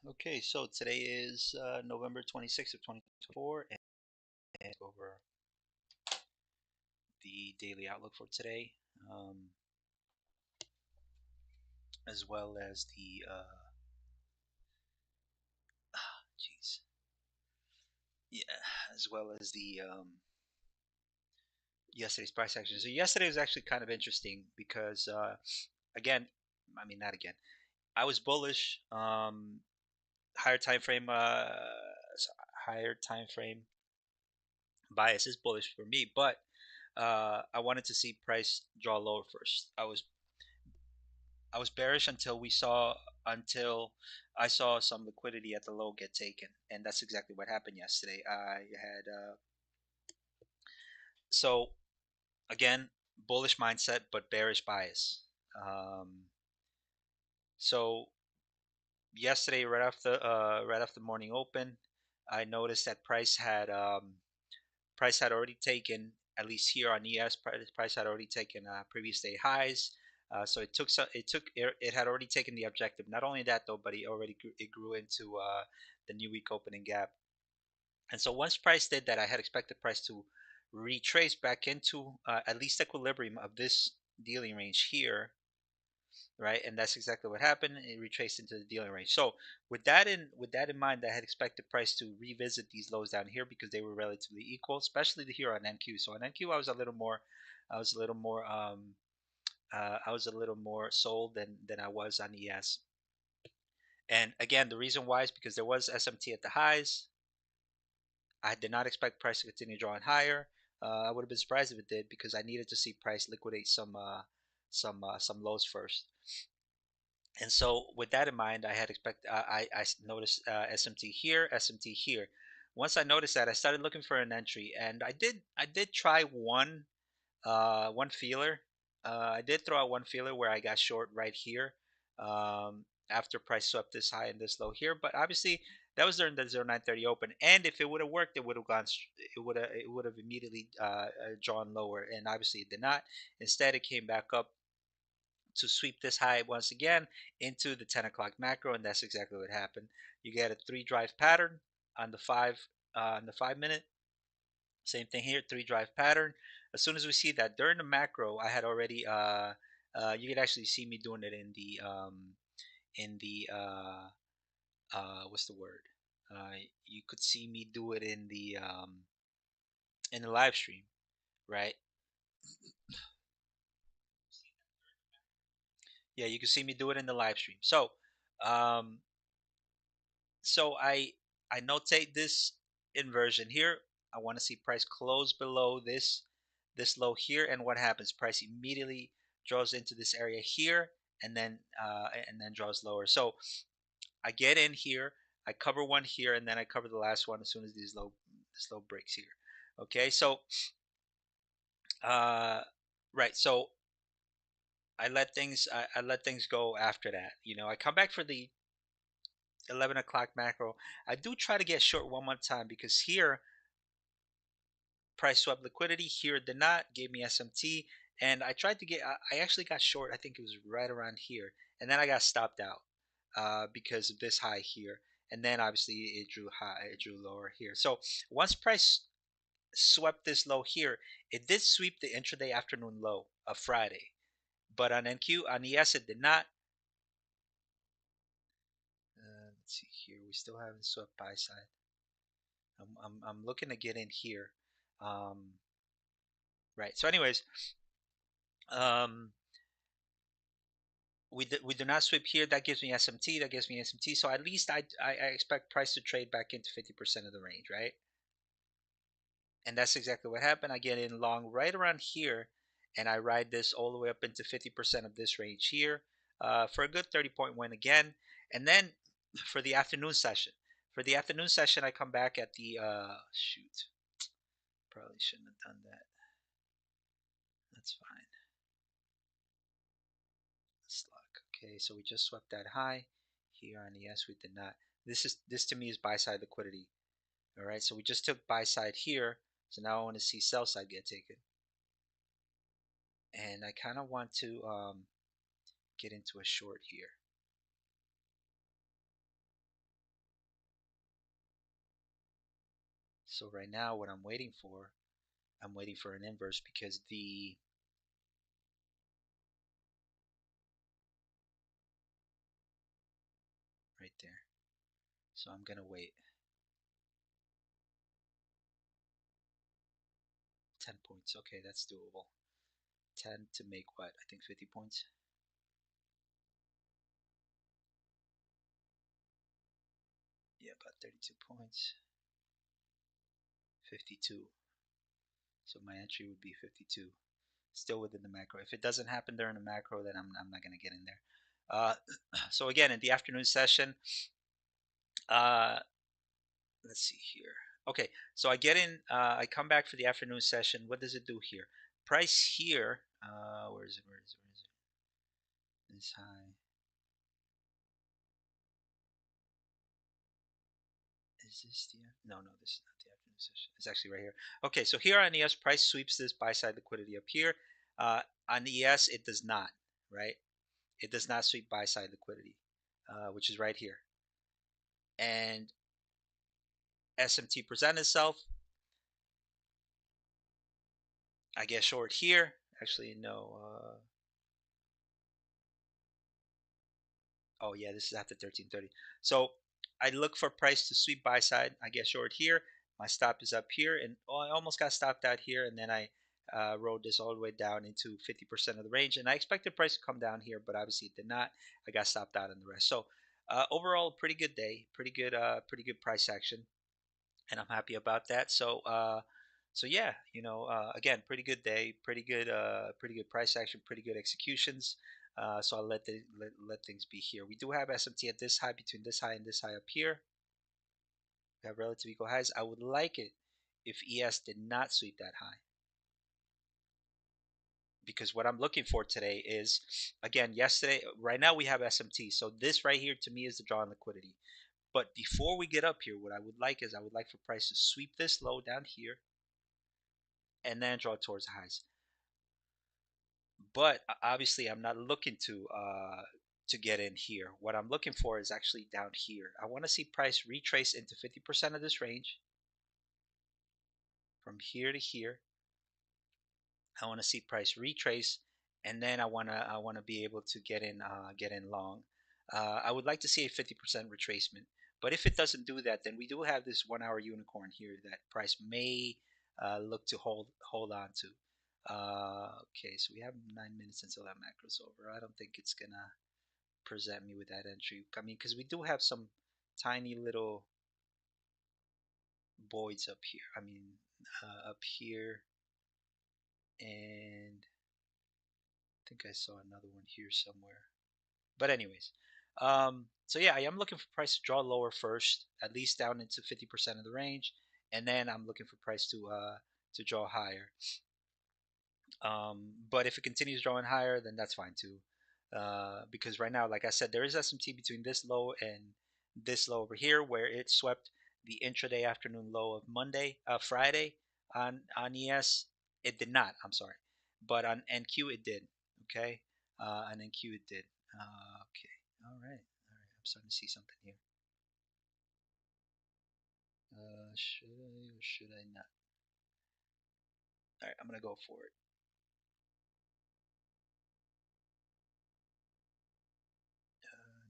Okay, so today is November 26th of 2024, and over the daily outlook for today, um, as well as the jeez, yeah, as well as the yesterday's price action. So yesterday was actually kind of interesting because again, I mean not again. I was bullish. Higher time frame, higher time frame bias is bullish for me, but I wanted to see price draw lower first. I was bearish until I saw some liquidity at the low get taken, and that's exactly what happened yesterday. I had so again bullish mindset but bearish bias. Um, so yesterday, right after morning open, I noticed that price had already taken, at least here on ES, price had already taken previous day highs. So it had already taken the objective. Not only that though, but it grew into the new week opening gap. And so once price did that, I had expected price to retrace back into at least equilibrium of this dealing range here, right? And that's exactly what happened. It retraced into the dealing range. So with that in mind, I had expected price to revisit these lows down here because they were relatively equal, especially here on NQ. So on NQ, I was a little more sold than I was on ES. And again, the reason why is because there was SMT at the highs. I did not expect price to continue drawing higher. I would have been surprised if it did because I needed to see price liquidate some lows first. And so with that in mind, I noticed SMT here, SMT here. Once I noticed that, I started looking for an entry, and I did try one feeler. I did throw out one feeler where I got short right here after price swept this high and this low here. But obviously that was during the 0930 open, and if it would have worked, it would have gone. It would have immediately drawn lower, and obviously it did not. Instead, it came back up to sweep this high once again into the 10 o'clock macro, and that's exactly what happened. You get a three drive pattern on the 5 minute. Same thing here, three drive pattern. As soon as we see that during the macro, I had already you could actually see me doing it in the what's the word? You could see me do it in the live stream, right? Yeah, you can see me do it in the live stream. Um, So I notate this inversion here. I want to see price close below this low here, and what happens? Price immediately draws into this area here, and then draws lower. So I get in here, I cover one here, and then I cover the last one as soon as this low breaks here. Okay, so uh, right, so I let things go after that. I come back for the 11 o'clock macro. I do try to get short one more time because here price swap liquidity, here it did not, gave me SMT, and I tried to get I actually got short. I think it was right around here, and then I got stopped out because of this high here, and then obviously it drew lower here. So once price swept this low here, it did sweep the intraday afternoon low of Friday, but on NQ, on ES it did not. Let's see here, we still haven't swept buy side. I'm looking to get in here. um, right, so anyways, um, we do not sweep here. That gives me SMT. That gives me SMT. So at least I expect price to trade back into 50% of the range, right? And that's exactly what happened. I get in long right around here, and I ride this all the way up into 50% of this range here for a good 30-point win again. And then for the afternoon session, I come back at the shoot. Probably shouldn't have done that. That's fine. Slug. Okay, so we just swept that high here on the S. We did not. This to me is buy side liquidity. All right, so we just took buy side here. So now I want to see sell side get taken, and I kind of want to get into a short here. So right now, what I'm waiting for an inverse because the right there. So I'm gonna wait 10 points. Okay, that's doable. 10 to make what? I think 50 points. Yeah, about 32 points. 52. So my entry would be 52. Still within the macro. If it doesn't happen during the macro, then I'm not gonna get in there. So again, in the afternoon session, uh, let's see here. Okay, so I get in, I come back for the afternoon session. What does it do here? Price here, where is it? This high. Is this the, no, this is not the afternoon session. It's actually right here. Okay, so here on ES, price sweeps this buy side liquidity up here. On ES, it does not, right? It does not sweep buy side liquidity, which is right here. And SMT present itself. I get short here. Actually, no. Oh yeah, this is after 13:30. So I look for price to sweep buy side. I get short here. My stop is up here, and I almost got stopped out here, and then I rode this all the way down into 50% of the range. And I expected price to come down here, but obviously it did not. I got stopped out in the rest. So overall, pretty good day, pretty good price action, and I'm happy about that. So yeah, again, pretty good day, pretty good price action, pretty good executions. So I'll let things be here. We do have SMT at this high, between this high and this high up here. We have relative equal highs. I would like it if ES did not sweep that high, because what I'm looking for today is, again, yesterday, right now we have SMT. So this right here to me is the draw on liquidity. But before we get up here, what I would like is I would like for price to sweep this low down here and then draw towards the highs. But obviously, I'm not looking to get in here. What I'm looking for is actually down here. I want to see price retrace into 50% of this range from here to here. I want to see price retrace, and then I wanna be able to get in long. I would like to see a 50% retracement, but if it doesn't do that, then we do have this 1 hour unicorn here that price may look to hold on to. Okay, so we have 9 minutes until that macro's over. I don't think it's gonna present me with that entry. I mean, because we do have some tiny little voids up here. I mean, up here, and I think I saw another one here somewhere. But anyways, so yeah, I am looking for price to draw lower first, at least down into 50% of the range, and then I'm looking for price to draw higher. But if it continues drawing higher, then that's fine too. Because right now, like I said, there is SMT between this low and this low over here, where it swept the intraday afternoon low of Friday on ES. It did not. I'm sorry, but on NQ it did. Okay, on NQ it did. Okay, all right, all right. I'm starting to see something here. Should I or should I not? All right, I'm gonna go for it.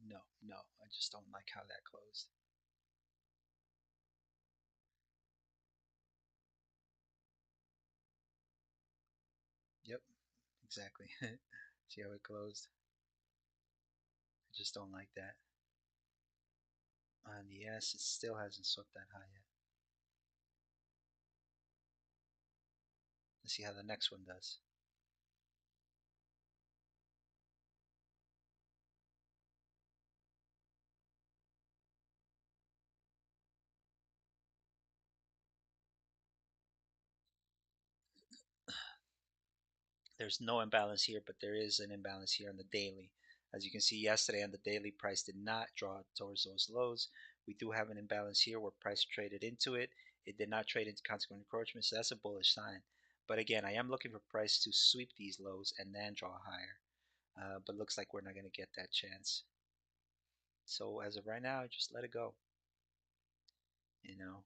No, no, I just don't like how that closed. Yep, exactly. See how it closed? I just don't like that. On the S, it still hasn't swept that high yet. Let's see how the next one does. There's no imbalance here, but there is an imbalance here on the daily. As you can see yesterday on the daily, price did not draw towards those lows. We do have an imbalance here where price traded into it. It did not trade into consequent encroachment, so that's a bullish sign. But again, I am looking for price to sweep these lows and then draw higher. But looks like we're not going to get that chance. So as of right now, just let it go. You know,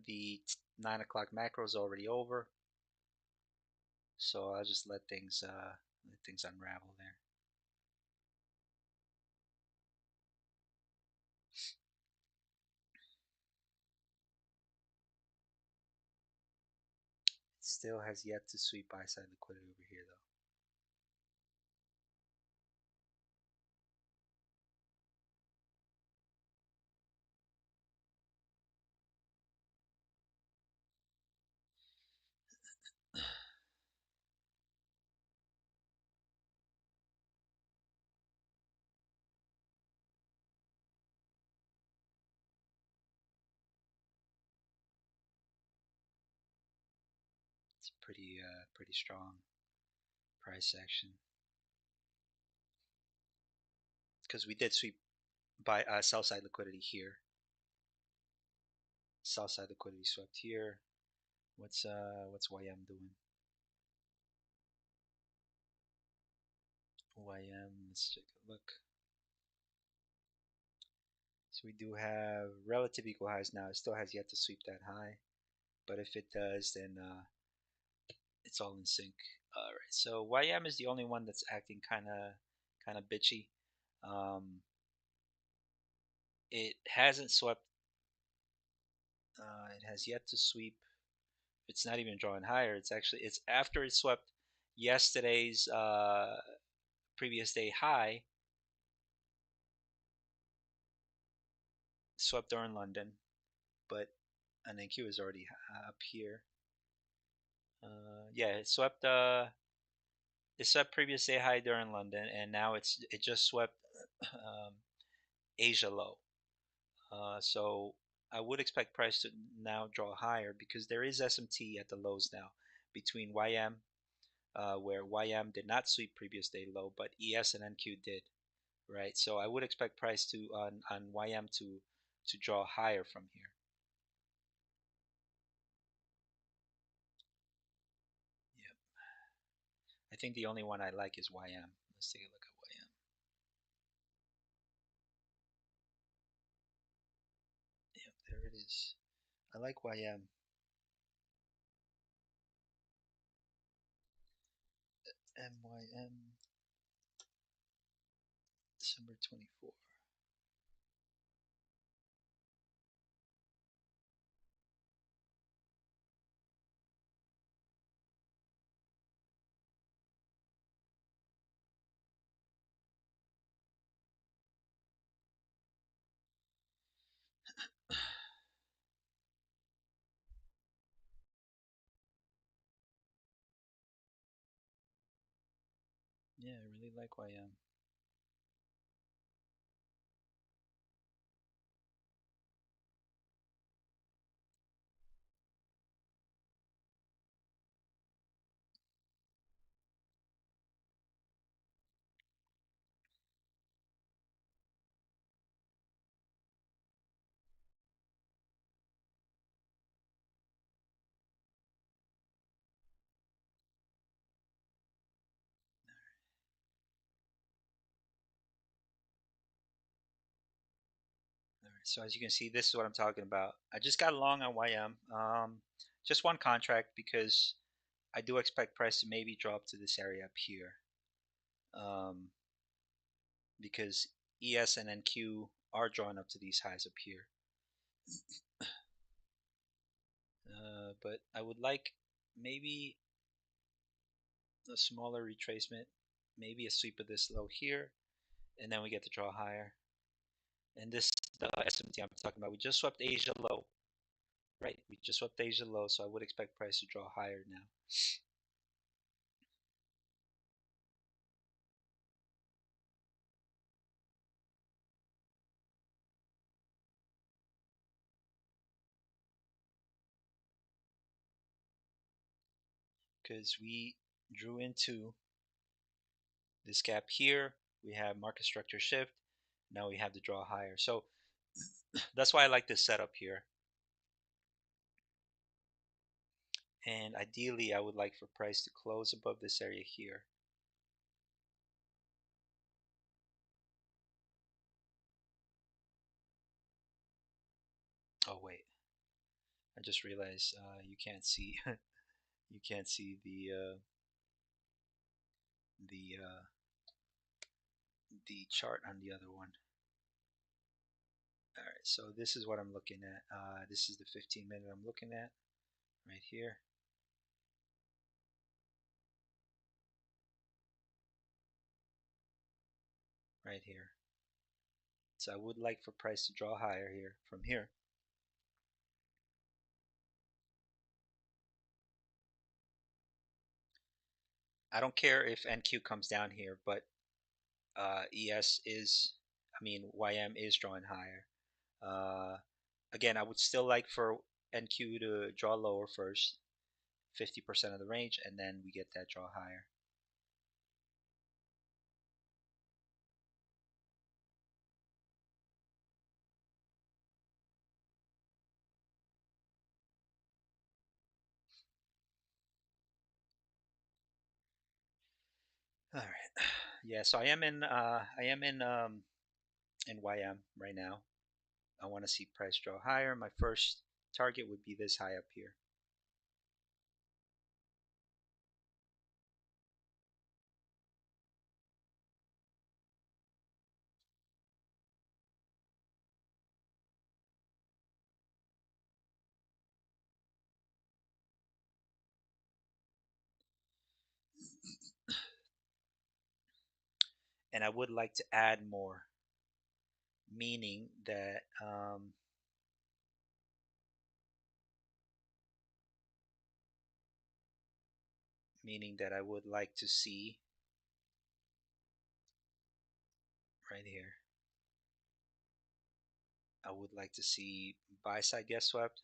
the 9 o'clock macro is already over, so I'll just let things unravel there. It still has yet to sweep buy side liquidity over here though. It's pretty strong price action because we did sweep buy sell side liquidity here. Sell side liquidity swept here. What's YM doing? YM, let's take a look. So we do have relative equal highs now. It still has yet to sweep that high, but if it does, then it's all in sync. All right, so YM is the only one that's acting kind of bitchy. It hasn't swept. It has yet to sweep. It's not even drawing higher. It's after it swept yesterday's previous day high. Swept during London, but an NQ is already up here. Yeah, it swept previous day high during London, and now it just swept um, Asia low. So I would expect price to now draw higher because there is SMT at the lows now between YM, where YM did not sweep previous day low, but ES and NQ did, right? So I would expect price to on YM to draw higher from here. Yep. I think the only one I like is YM. Let's take a look at YM. Yep, there it is. I like YM. MYM December 24. Yeah, I really like YM. All right, so as you can see, this is what I'm talking about. I just got long on YM. Just one contract because I do expect price to maybe drop to this area up here. Um, because ES and NQ are drawn up to these highs up here. But I would like maybe a smaller retracement, maybe a sweep of this low here, and then we get to draw higher. And this the SMT I'm talking about. We just swept Asia low, right? We just swept Asia low, so I would expect price to draw higher now. Because drew into this gap here. We have market structure shift. Now we have the draw higher. So that's why I like this setup here. And ideally, I would like for price to close above this area here. Oh wait, I just realized you can't see you can't see the the chart on the other one. All right, so this is what I'm looking at. This is the 15-minute I'm looking at right here. Right here. So I would like for price to draw higher here from here. I don't care if NQ comes down here, but ES is, I mean, YM is drawing higher. Again, I would still like for NQ to draw lower first, 50% of the range, and then we get that draw higher. All right. Yeah, so I am in YM right now. I want to see price draw higher. My first target would be this high up here. And I would like to add more, meaning that I would like to see right here. I would like to see buy side get swept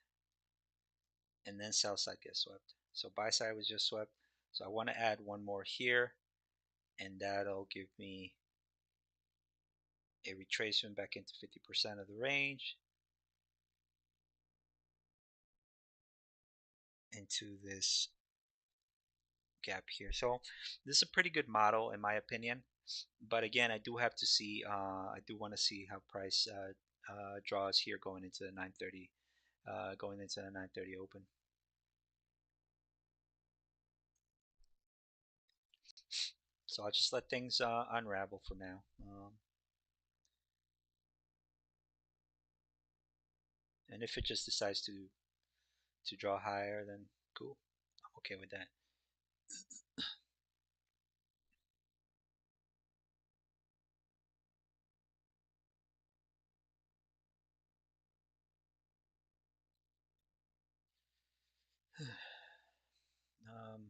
and then sell side get swept. So buy side was just swept. So I want to add one more here, and that'll give me a retracement back into 50% of the range into this gap here. So this is a pretty good model in my opinion. But again, I do have to see. I do want to see how price draws here going into the 9:30, going into the 9:30 open. So I'll just let things unravel for now. And if it just decides to draw higher, then cool. I'm okay with that. Um,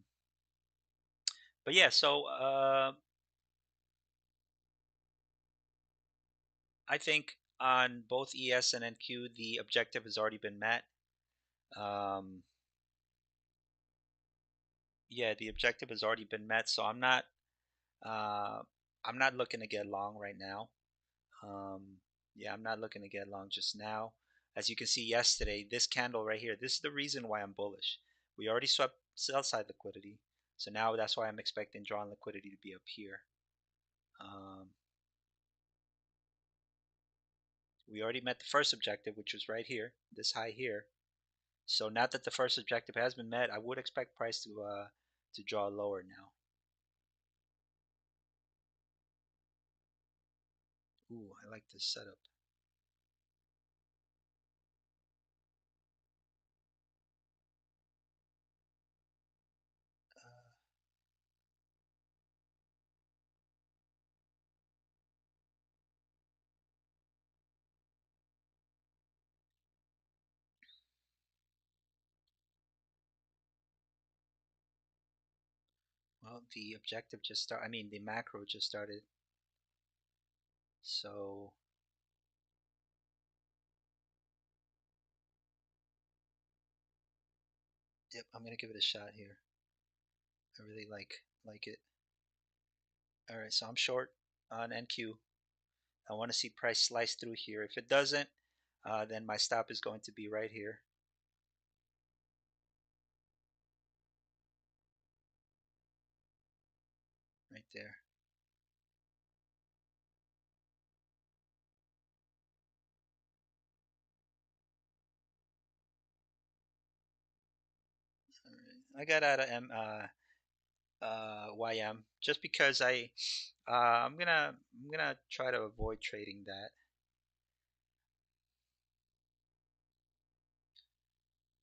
but yeah, so I think on both ES and NQ, the objective has already been met. Um, yeah, the objective has already been met, so uh, I'm not looking to get long right now. Yeah, I'm not looking to get long just now. As you can see yesterday, this candle right here, this is the reason why I'm bullish. We already swept sell side liquidity, so now that's why I'm expecting drawn liquidity to be up here. Um, we already met the first objective, which was right here, this high here. So now that the first objective has been met, I would expect price to draw lower now. Ooh, I like this setup. Uh, well, the objective just started. I mean, the macro just started. So yep, I'm gonna give it a shot here. I really like like it. All right, so I'm short on NQ. I want to see price slice through here. If it doesn't, then my stop is going to be right here, right there. All right. I got out of YM just because I'm gonna try to avoid trading that.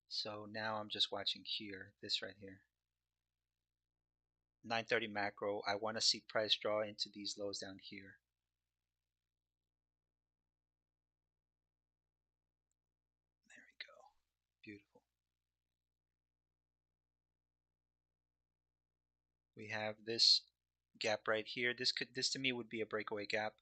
So now I'm just watching here, this right here. 930 macro. I want to see price draw into these lows down here. There we go. Beautiful. We have this gap right here. This to me would be a breakaway gap.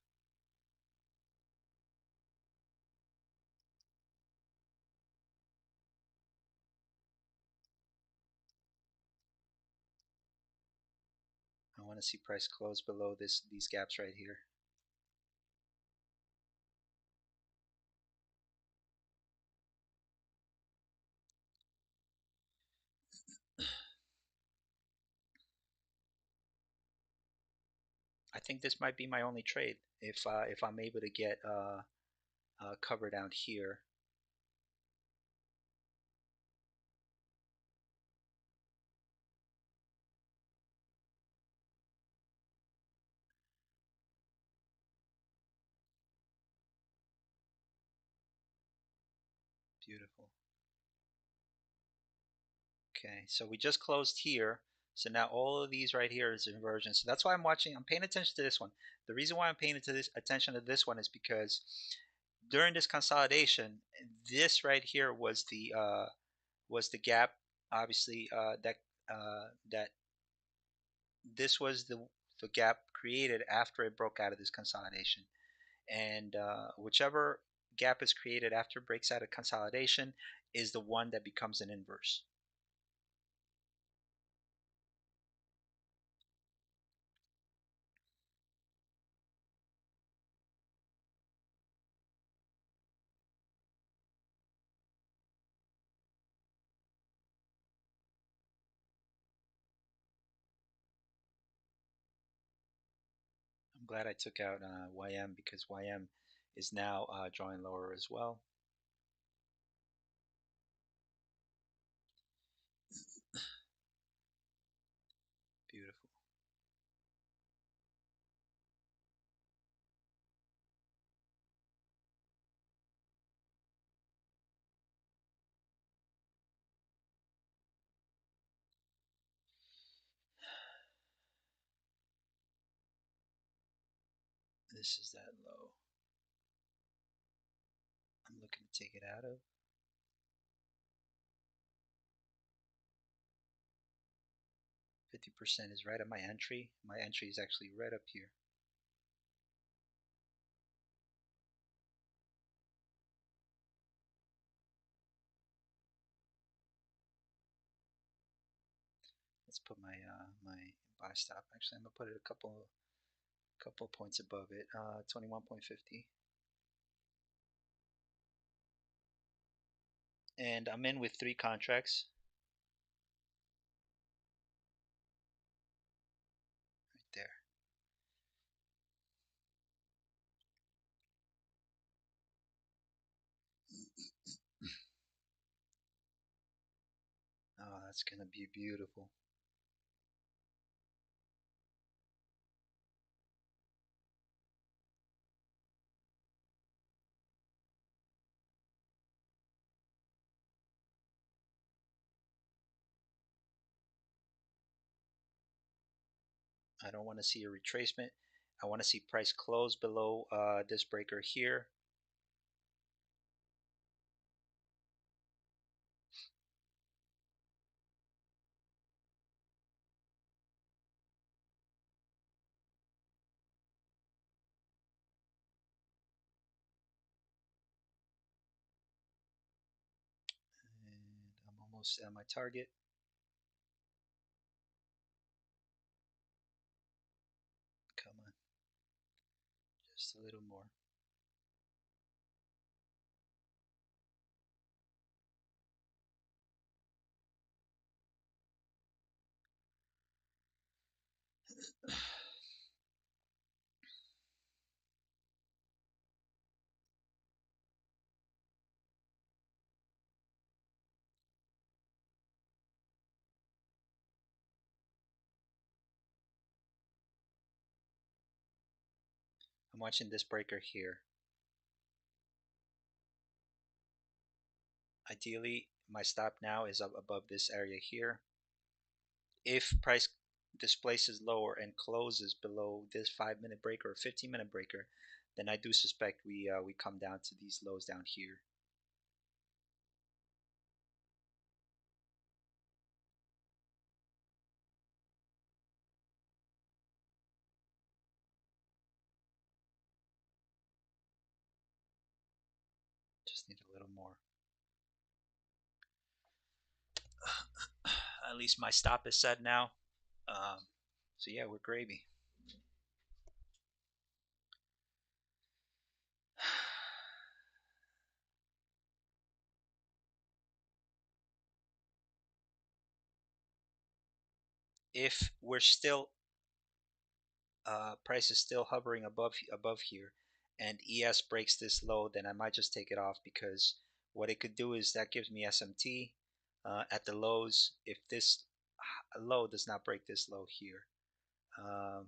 I want to see price close below these gaps right here. I think this might be my only trade if I'm able to get cover down here. Beautiful. Okay, so we just closed here. So now all of these right here is inversion. So that's why I'm paying attention to this one. The reason why I'm paying attention to this one is because during this consolidation, this right here was the gap. Obviously, that this was the gap created after it broke out of this consolidation. And whichever gap is created after it breaks out of consolidation is the one that becomes an inverse. I'm glad I took out YM because YM is now drawing lower as well. Beautiful. This is that low. I'm looking to take it out of. 50% is right at my entry. My entry is actually right up here. Let's put my buy stop. Actually, I'm gonna put it a couple points above it. 21.50. And I'm in with 3 contracts right there. Oh, that's gonna be beautiful. I don't want to see a retracement. I want to see price close below this breaker here. And I'm almost at my target. Just a little more. I'm watching this breaker here. Ideally, my stop now is up above this area here. If price displaces lower and closes below this 5-minute breaker or 15-minute breaker, then I do suspect we come down to these lows down here. Just need a little more. At least my stop is set now. So yeah, we're gravy. If we're still price is still hovering above here, and ES breaks this low, then I might just take it off, because what it could do is that gives me SMT at the lows. If this low does not break this low here, um,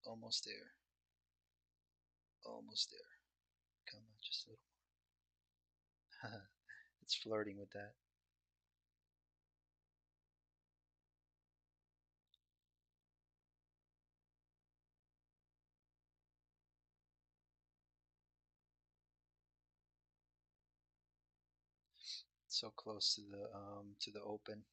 almost there, almost there. Come on, just a little. It's flirting with that. So close to the open.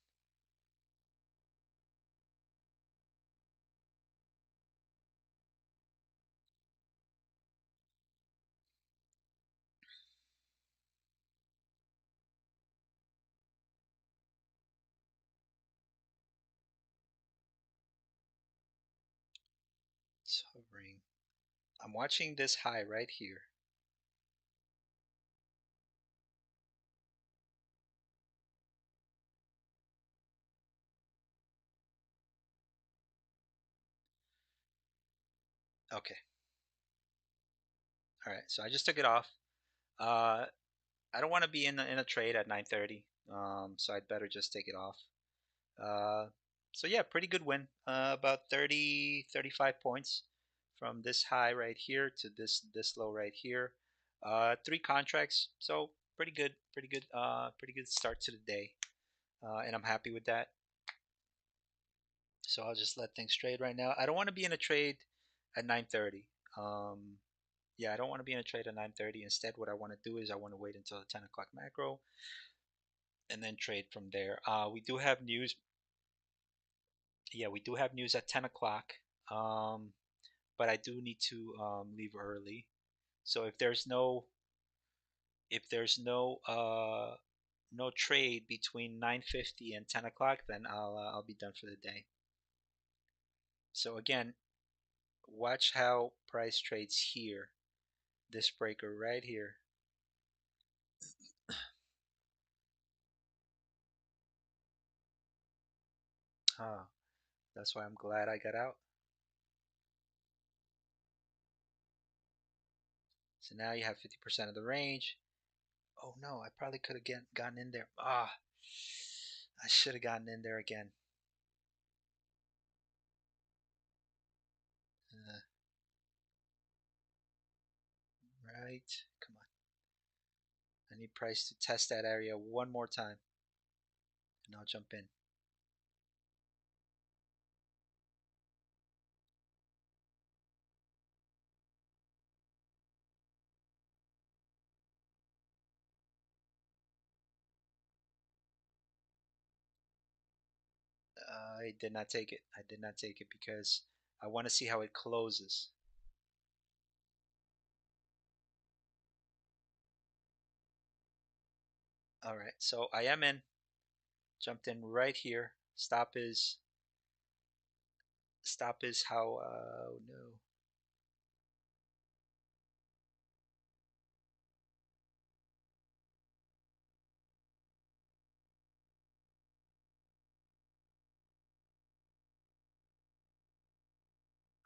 It's hovering. I'm watching this high right here. Okay. All right. So I just took it off. Uh, I don't want to be in a trade at 9:30. So I'd better just take it off. Uh, so yeah, pretty good win. About 35 points from this high right here to this low right here. 3 contracts. So pretty good. Pretty good start to the day. And I'm happy with that. So I'll just let things trade right now. I don't want to be in a trade at 9:30. Um, yeah, I don't want to be in a trade at 9:30. Instead, what I want to do is I want to wait until the 10 o'clock macro and then trade from there. We do have news. Yeah, we do have news at 10 o'clock. Um, but I do need to leave early. So if there's no trade between 9:50 and 10 o'clock, then I'll be done for the day. So again, watch how price trades here. This breaker right here. Huh. That's why I'm glad I got out. So now you have 50% of the range. Oh no, I probably could have gotten in there. I should have gotten in there again. Uh, right. Come on. I need price to test that area one more time, and I'll jump in. I did not take it. I did not take it because I want to see how it closes. All right, so I am in. Jumped in right here. Stop is how, no.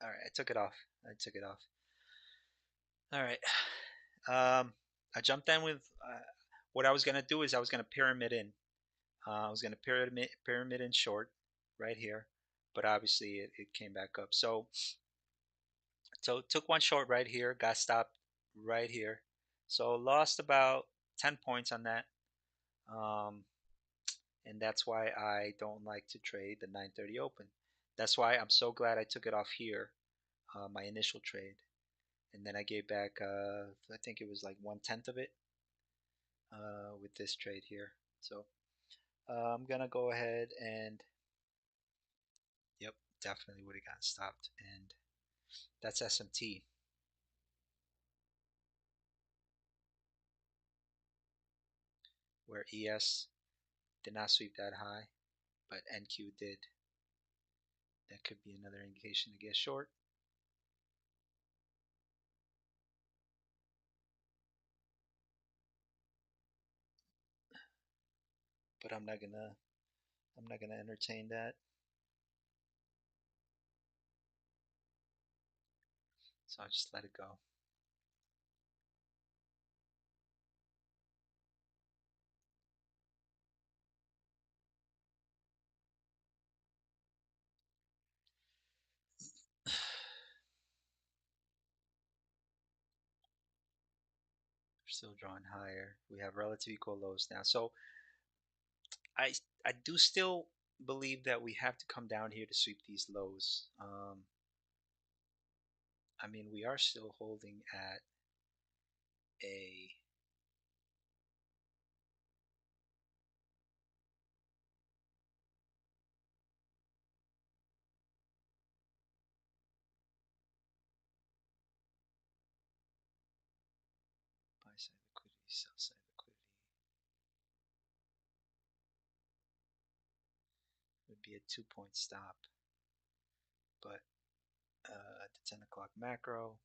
All right, I took it off. I took it off. All right. I jumped in with what I was gonna do is I was gonna pyramid in. I was gonna pyramid in short, right here, but obviously it came back up. So took one short right here, got stopped right here. So lost about 10 points on that. Um, and that's why I don't like to trade the 9:30 open. That's why I'm so glad I took it off here, my initial trade, and then I gave back. I think it was like 1/10 of it with this trade here. So I'm gonna go ahead and yep, definitely would have gotten stopped, and that's SMT, where ES did not sweep that high, but NQ did. That could be another indication to get short. But I'm not gonna entertain that. So I'll just let it go. We're still drawing higher. We have relative equal lows now. So I I do still believe that we have to come down here to sweep these lows. I mean, we are still holding at a buy side liquidity, sell side liquidity. Would be a 2 point stop, but at the 10 o'clock macro,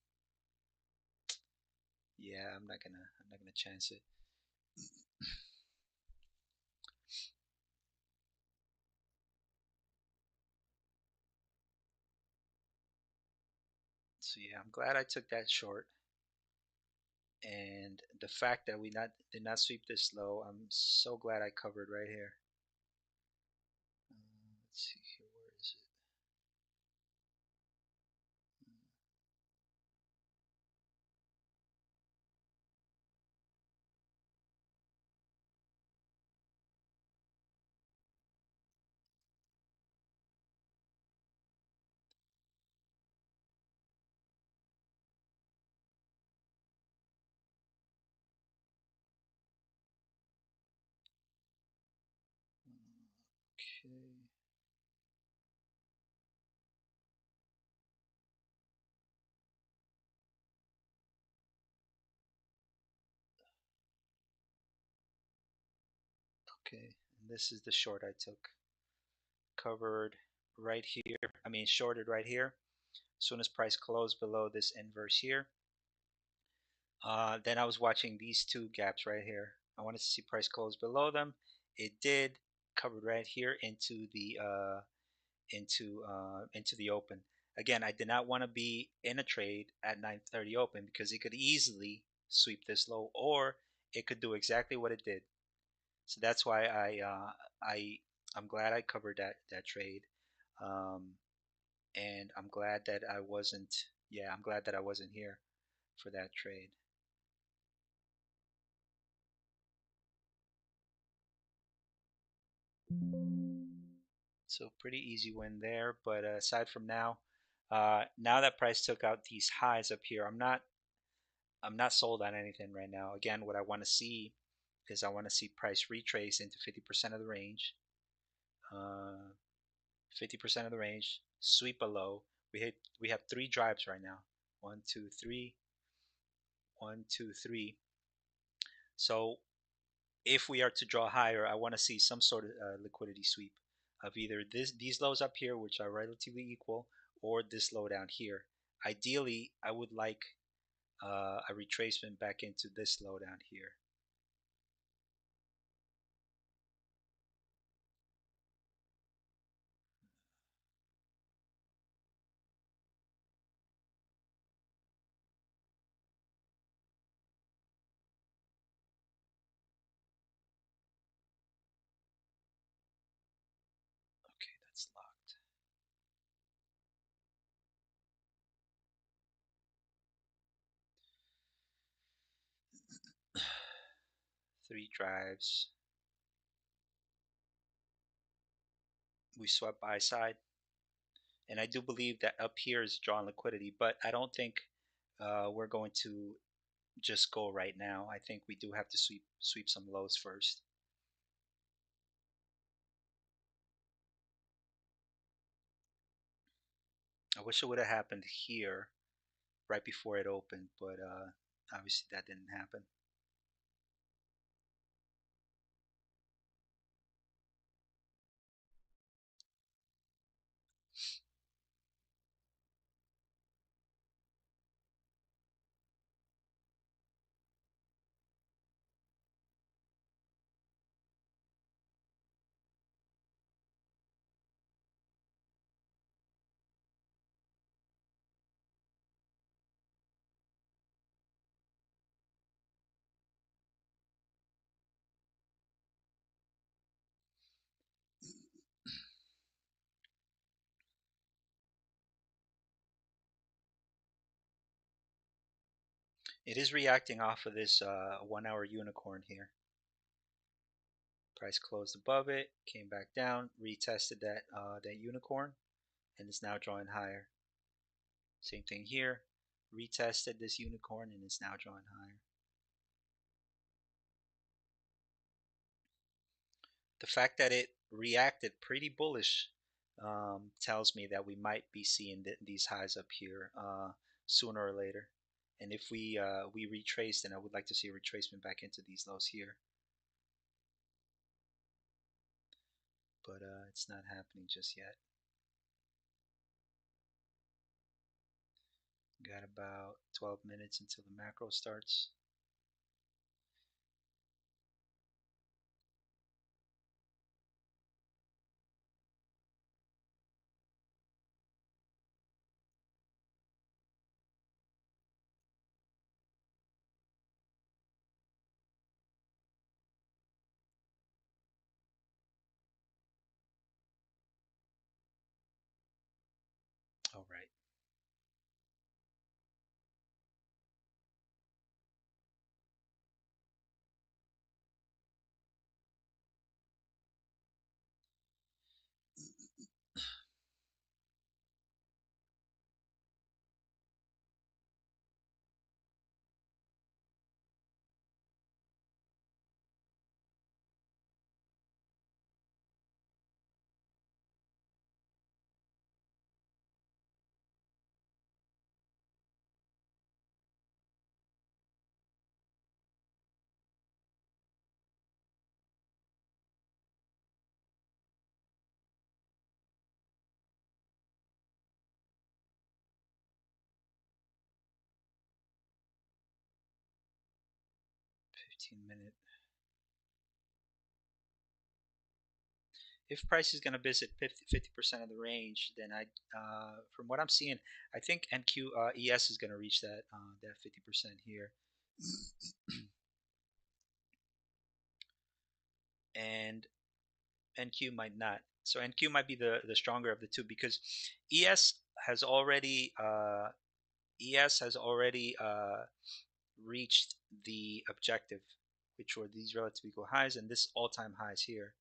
yeah, I'm not gonna chance it. So yeah, I'm glad I took that short. And the fact that we not did not sweep this low, I'm so glad I covered right here. Let's see here, where is it? Okay. Okay, and this is the short I took. Covered right here. I mean, shorted right here. As soon as price closed below this inverse here, then I was watching these two gaps right here. I wanted to see price close below them. It did. Covered right here into the open. Again, I did not want to be in a trade at 9:30 open because it could easily sweep this low, or it could do exactly what it did. So that's why I'm glad I covered that trade, um, and I'm glad that I wasn't. Yeah, I'm glad that I wasn't here for that trade. So pretty easy win there. But aside from now that price took out these highs up here, I'm not sold on anything right now. Again, what I want to see is I want to see price retrace into 50% of the range. 50% of the range, sweep below. We have three drives right now. One, two, three. One, two, three. So if we are to draw higher, I want to see some sort of liquidity sweep of either these lows up here, which are relatively equal, or this low down here. Ideally, I would like a retracement back into this low down here. Okay, that's locked. Three drives. We swept buy side, and I do believe that up here is drawing liquidity, but I don't think we're going to just go right now. I think we do have to sweep some lows first. I wish it would have happened here right before it opened, but obviously that didn't happen. It is reacting off of this 1 hour unicorn here. Price closed above it, came back down, retested that unicorn, and is now drawing higher. Same thing here, retested this unicorn and is now drawing higher. The fact that it reacted pretty bullish tells me that we might be seeing these highs up here sooner or later. And if we retrace, then I would like to see a retracement back into these lows here. But it's not happening just yet. Got about 12 minutes until the macro starts. All right. -15 minute. If price is going to visit 50% of the range, then from what I'm seeing, I think NQ ES is going to reach that 50% here, and NQ might not. So NQ might be the stronger of the two because ES has already uh, ES has already reached the objective, which were these relative equal highs and this all-time highs here.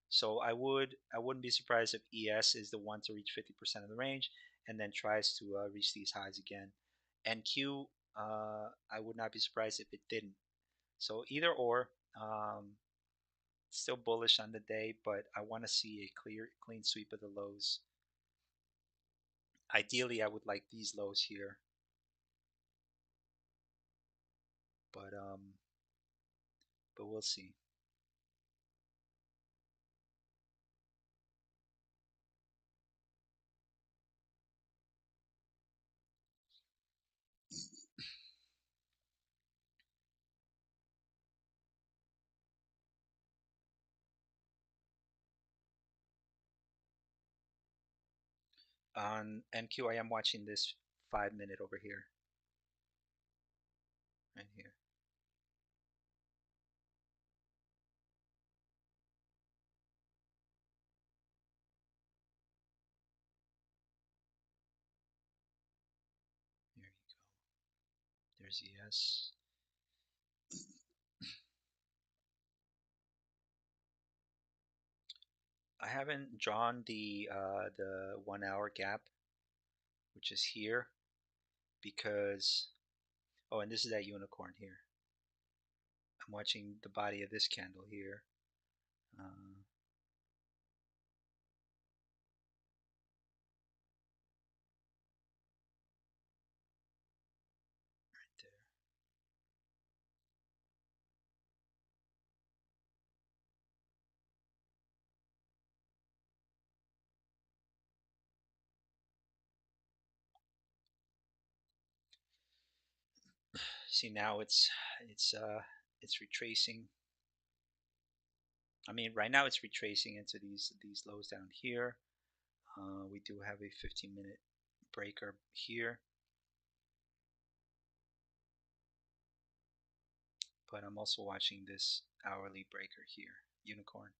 So I wouldn't be surprised if ES is the one to reach 50% of the range and then tries to reach these highs again. And Q, I would not be surprised if it didn't. So either or, still bullish on the day, but I want to see a clean sweep of the lows. Ideally, I would like these lows here, but but we'll see. On NQ, I am watching this 5 minute over here, right here. There you go. There's ES. I haven't drawn the 1 hour gap, which is here, because oh, and this is that unicorn here. I'm watching the body of this candle here. Right there. See, now it's retracing. I mean, right now it's retracing into these lows down here. We do have a 15-minute breaker here, but I'm also watching this hourly breaker here, unicorn.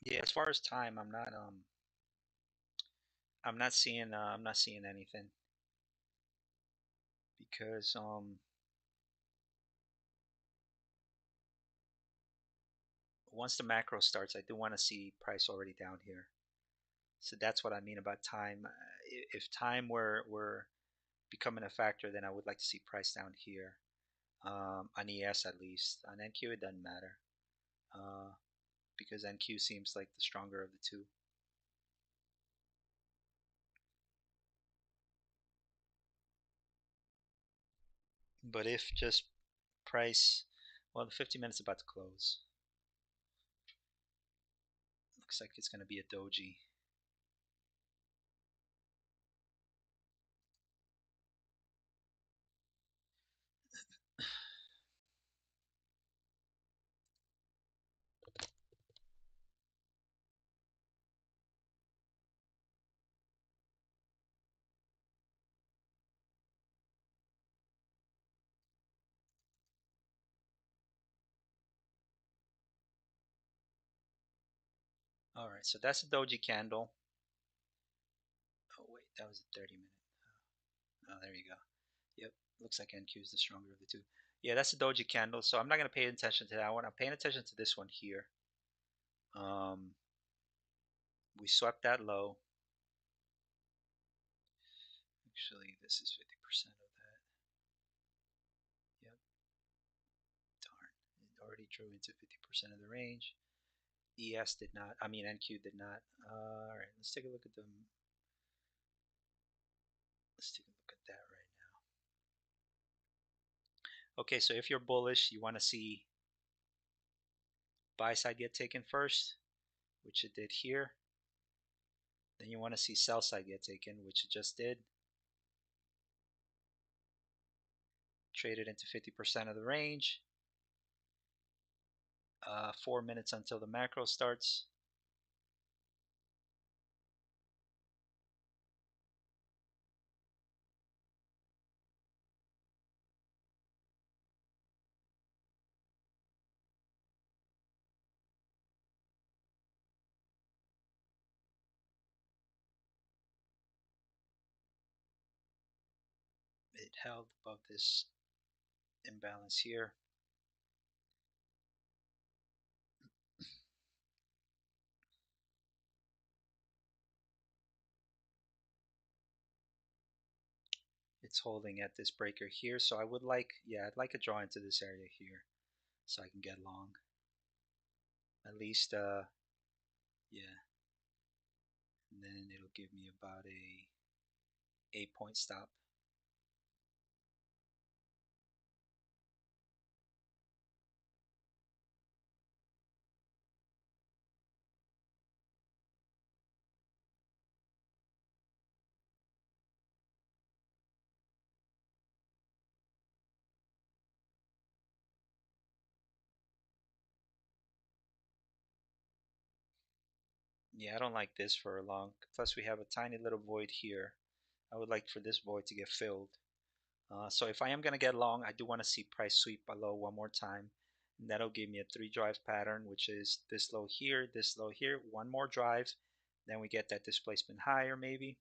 Yeah, as far as time, I'm not seeing anything, because once the macro starts, I do want to see price already down here. So that's what I mean about time. If time were becoming a factor, then I would like to see price down here, on ES at least. On NQ, it doesn't matter, uh, because NQ seems like the stronger of the two. But if just price, well, the 50 minutes about to close. Looks like it's going to be a doji. All right, so that's a doji candle. Oh wait, that was a 30-minute. Oh, there you go. Yep, looks like NQ is the stronger of the two. Yeah, that's a doji candle, so I'm not going to pay attention to that one. I'm paying attention to this one here. Um, we swept that low. Actually, this is 50% of that. Yep, darn. It already drew into 50% of the range. ES did not. I mean, NQ did not. All right, let's take a look at them. Let's take a look at that right now. Okay, so if you're bullish, you want to see buy side get taken first, which it did here. Then you want to see sell side get taken, which it just did. Traded into 50% of the range. 4 minutes until the macro starts. it held above this imbalance here. It's holding at this breaker here, so I would like, yeah, I'd like a draw into this area here so I can get long. At least, yeah, and then it'll give me about a 8-point stop. Yeah, I don't like this for long. Plus, we have a tiny little void here. I would like for this void to get filled. So if I am going to get long, I do want to see price sweep below one more time. And that'll give me a 3 drive pattern, which is this low here, one more drive. Then we get that displacement higher maybe.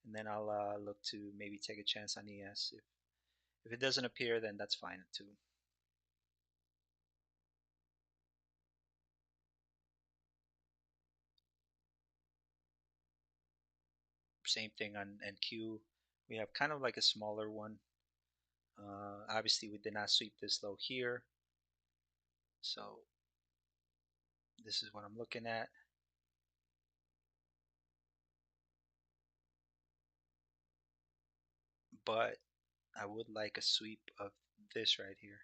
And then I'll look to maybe take a chance on ES. If it doesn't appear, then that's fine too. Same thing on NQ. We have kind of like a smaller one. Obviously, we did not sweep this low here. So this is what I'm looking at. But I would like a sweep of this right here.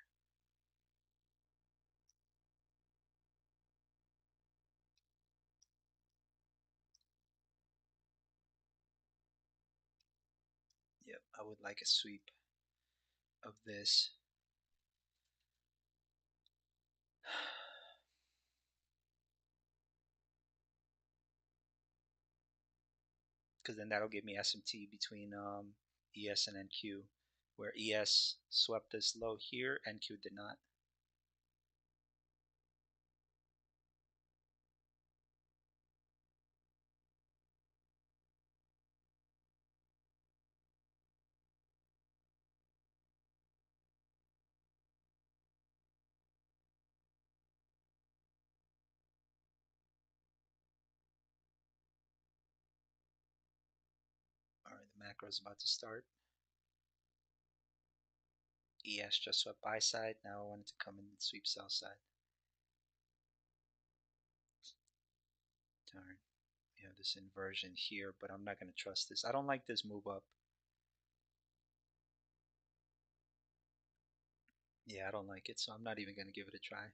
Yep, I would like a sweep of this. Because then that'll give me SMT between ES and NQ, where ES swept this low here, NQ did not. All right, the macro is about to start. ES just swept buy side. Now I wanted to come in and sweep sell side. Darn. We have this inversion here, but I'm not going to trust this. I don't like this move up. Yeah, I don't like it, so I'm not even going to give it a try.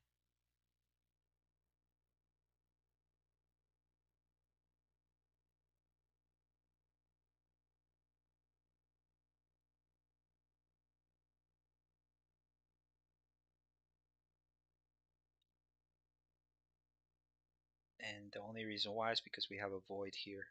And the only reason why is because we have a void here.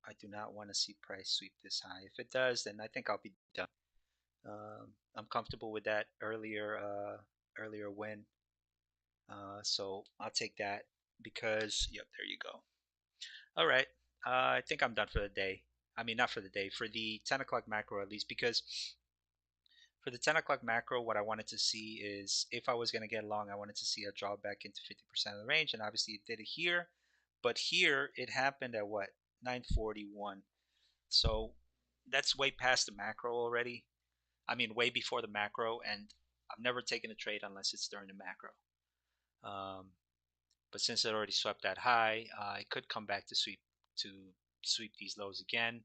I do not want to see price sweep this high. If it does, then I think I'll be done. I'm comfortable with that earlier win. So I'll take that because, yep, there you go. All right. I think I'm done for the day. I mean, not for the day, for the 10 o'clock macro at least, because for the 10 o'clock macro, what I wanted to see is if I was going to get long, I wanted to see a drawback into 50% of the range. And obviously it did it here. But here it happened at what? 941. So that's way past the macro already. I mean, way before the macro. And I've never taken a trade unless it's during the macro. Um, but since it already swept that high, it could come back to sweep these lows again.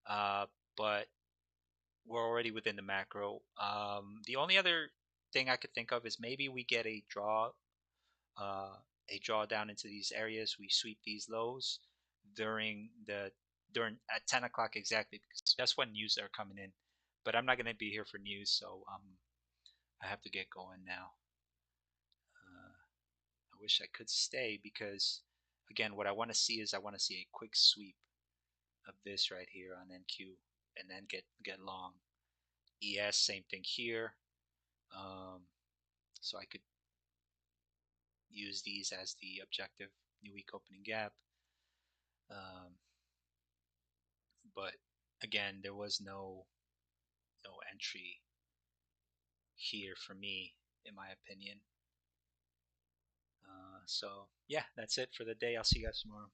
Uh, but we're already within the macro. The only other thing I could think of is maybe we get uh, a drawdown into these areas. We sweep these lows during the during at 10 o'clock exactly because that's when news are coming in. But I'm not going to be here for news, so I have to get going now. wish I could stay because, again, what I want to see is I want to see a quick sweep of this right here on NQ and then get long. ES, same thing here. So I could use these as the objective new week opening gap. Um, but again, there was no entry here for me, in my opinion. So yeah, that's it for the day. I'll see you guys tomorrow.